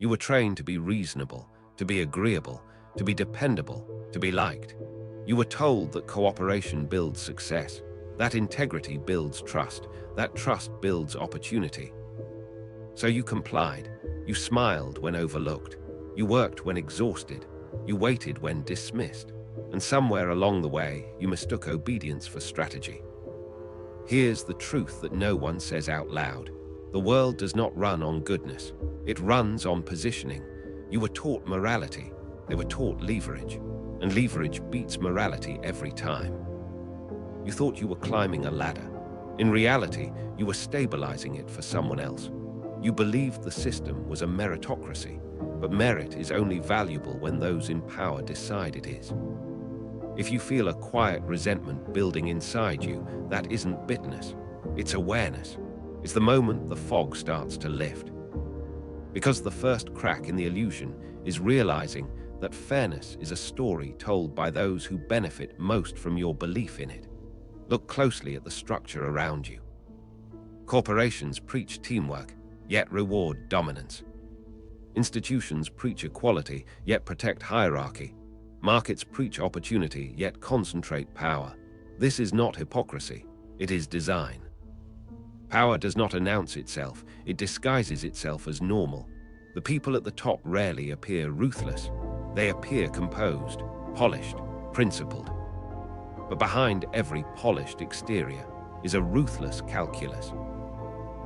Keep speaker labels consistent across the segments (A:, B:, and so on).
A: You were trained to be reasonable, to be agreeable, to be dependable, to be liked. You were told that cooperation builds success, that integrity builds trust, that trust builds opportunity. So you complied. You smiled when overlooked. You worked when exhausted. You waited when dismissed. And somewhere along the way, you mistook obedience for strategy. Here's the truth that no one says out loud. The world does not run on goodness. It runs on positioning. You were taught morality. They were taught leverage. And leverage beats morality every time. You thought you were climbing a ladder. In reality, you were stabilizing it for someone else. You believed the system was a meritocracy, but merit is only valuable when those in power decide it is. If you feel a quiet resentment building inside you, that isn't bitterness, it's awareness. It's the moment the fog starts to lift. Because the first crack in the illusion is realizing that fairness is a story told by those who benefit most from your belief in it. Look closely at the structure around you. Corporations preach teamwork, yet reward dominance. Institutions preach equality, yet protect hierarchy. Markets preach opportunity, yet concentrate power. This is not hypocrisy, it is design. Power does not announce itself, it disguises itself as normal. The people at the top rarely appear ruthless. They appear composed, polished, principled. But behind every polished exterior is a ruthless calculus.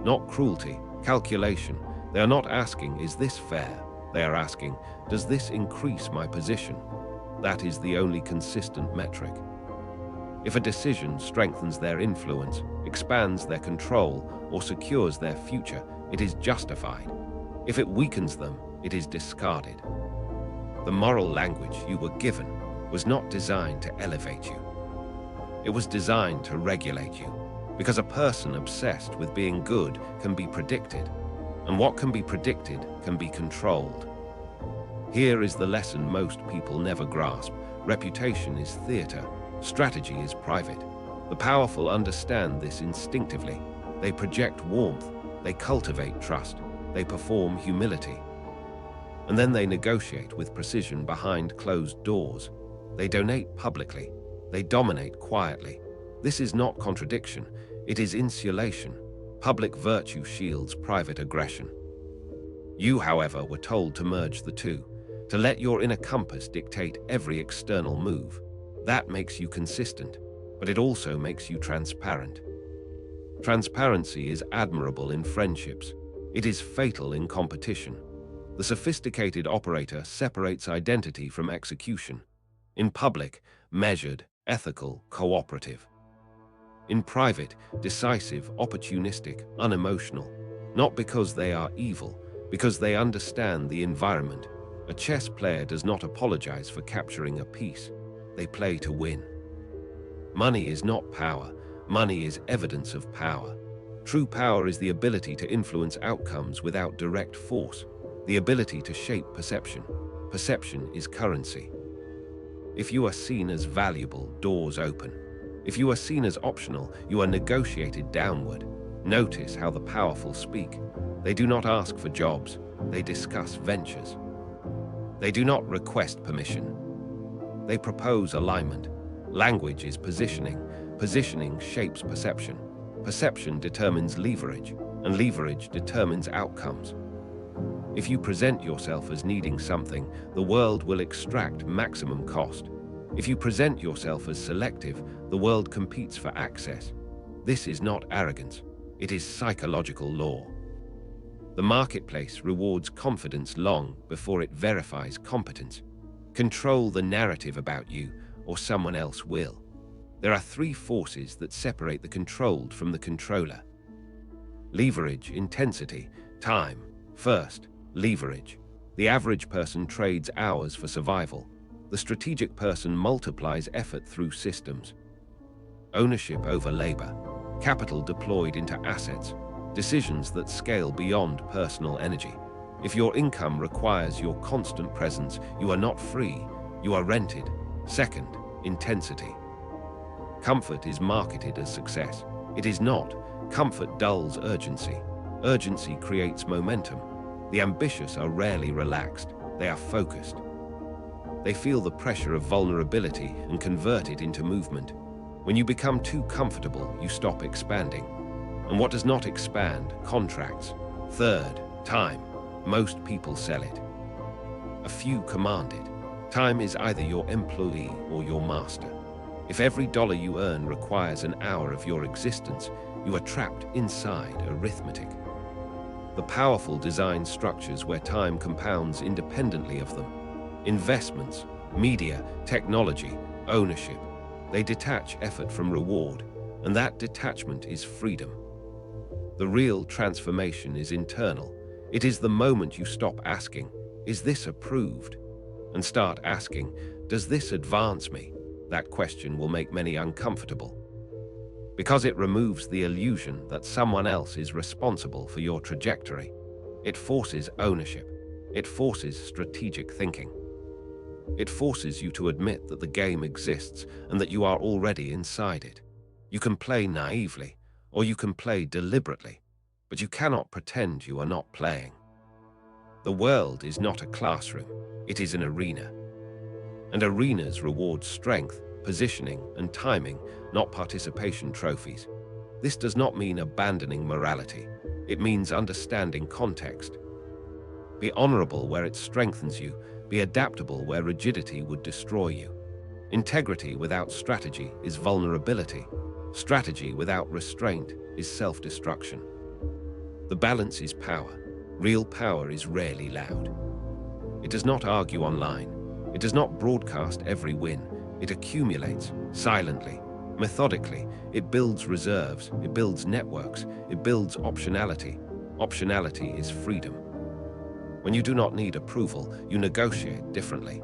A: Not cruelty, calculation. They are not asking, is this fair? They are asking, does this increase my position? That is the only consistent metric. If a decision strengthens their influence, expands their control, or secures their future, it is justified. If it weakens them, it is discarded. The moral language you were given was not designed to elevate you. It was designed to regulate you, because a person obsessed with being good can be predicted, and what can be predicted can be controlled. Here is the lesson most people never grasp. Reputation is theater, strategy is private. The powerful understand this instinctively. They project warmth, they cultivate trust, they perform humility. And then they negotiate with precision behind closed doors. They donate publicly, they dominate quietly. This is not contradiction, it is insulation. Public virtue shields private aggression. You, however, were told to merge the two, to let your inner compass dictate every external move. That makes you consistent, but it also makes you transparent. Transparency is admirable in friendships. It is fatal in competition. The sophisticated operator separates identity from execution. In public, measured, ethical, cooperative. In private, decisive, opportunistic, unemotional. Not because they are evil, because they understand the environment. A chess player does not apologize for capturing a piece. They play to win. Money is not power. Money is evidence of power. True power is the ability to influence outcomes without direct force, the ability to shape perception. Perception is currency. If you are seen as valuable, doors open. If you are seen as optional, you are negotiated downward. Notice how the powerful speak. They do not ask for jobs, they discuss ventures. They do not request permission. They propose alignment. Language is positioning. Positioning shapes perception. Perception determines leverage, and leverage determines outcomes. If you present yourself as needing something, the world will extract maximum cost. If you present yourself as selective, the world competes for access. This is not arrogance, it is psychological law. The marketplace rewards confidence long before it verifies competence. Control the narrative about you, or someone else will. There are three forces that separate the controlled from the controller. Leverage, intensity, time. First, leverage. The average person trades hours for survival. The strategic person multiplies effort through systems. Ownership over labor. Capital deployed into assets. Decisions that scale beyond personal energy. If your income requires your constant presence, you are not free, you are rented. Second, intensity. Comfort is marketed as success. It is not. Comfort dulls urgency. Urgency creates momentum. The ambitious are rarely relaxed, they are focused. They feel the pressure of vulnerability and convert it into movement. When you become too comfortable, you stop expanding. And what does not expand contracts. Third, time. Most people sell it. A few command it. Time is either your employee or your master. If every dollar you earn requires an hour of your existence, you are trapped inside arithmetic. The powerful design structures where time compounds independently of them. Investments, media, technology, ownership. They detach effort from reward, and that detachment is freedom. The real transformation is internal. It is the moment you stop asking, "Is this approved?" and start asking, "Does this advance me?" That question will make many uncomfortable, because it removes the illusion that someone else is responsible for your trajectory. It forces ownership. It forces strategic thinking. It forces you to admit that the game exists and that you are already inside it. You can play naively, or you can play deliberately, but you cannot pretend you are not playing. The world is not a classroom, it is an arena. And arenas reward strength, positioning, and timing, not participation trophies. This does not mean abandoning morality. It means understanding context. Be honorable where it strengthens you. Be adaptable where rigidity would destroy you. Integrity without strategy is vulnerability. Strategy without restraint is self-destruction. The balance is power. Real power is rarely loud. It does not argue online. It does not broadcast every win. It accumulates silently, methodically. It builds reserves. It builds networks. It builds optionality. Optionality is freedom. When you do not need approval, you negotiate differently.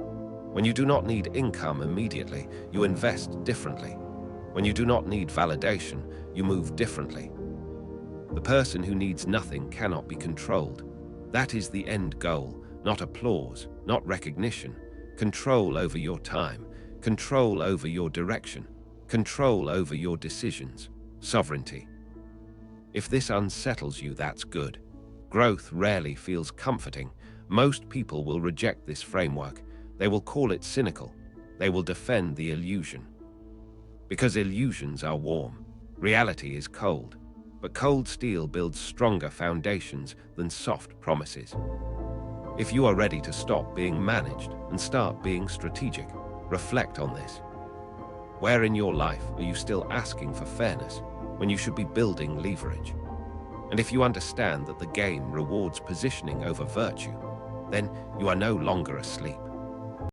A: When you do not need income immediately, you invest differently. When you do not need validation, you move differently. The person who needs nothing cannot be controlled. That is the end goal, not applause, not recognition. Control over your time, control over your direction, control over your decisions, sovereignty. If this unsettles you, that's good. Growth rarely feels comforting. Most people will reject this framework. They will call it cynical. They will defend the illusion. Because illusions are warm. Reality is cold. But cold steel builds stronger foundations than soft promises. If you are ready to stop being managed and start being strategic, reflect on this. Where in your life are you still asking for fairness when you should be building leverage? And if you understand that the game rewards positioning over virtue, then you are no longer asleep.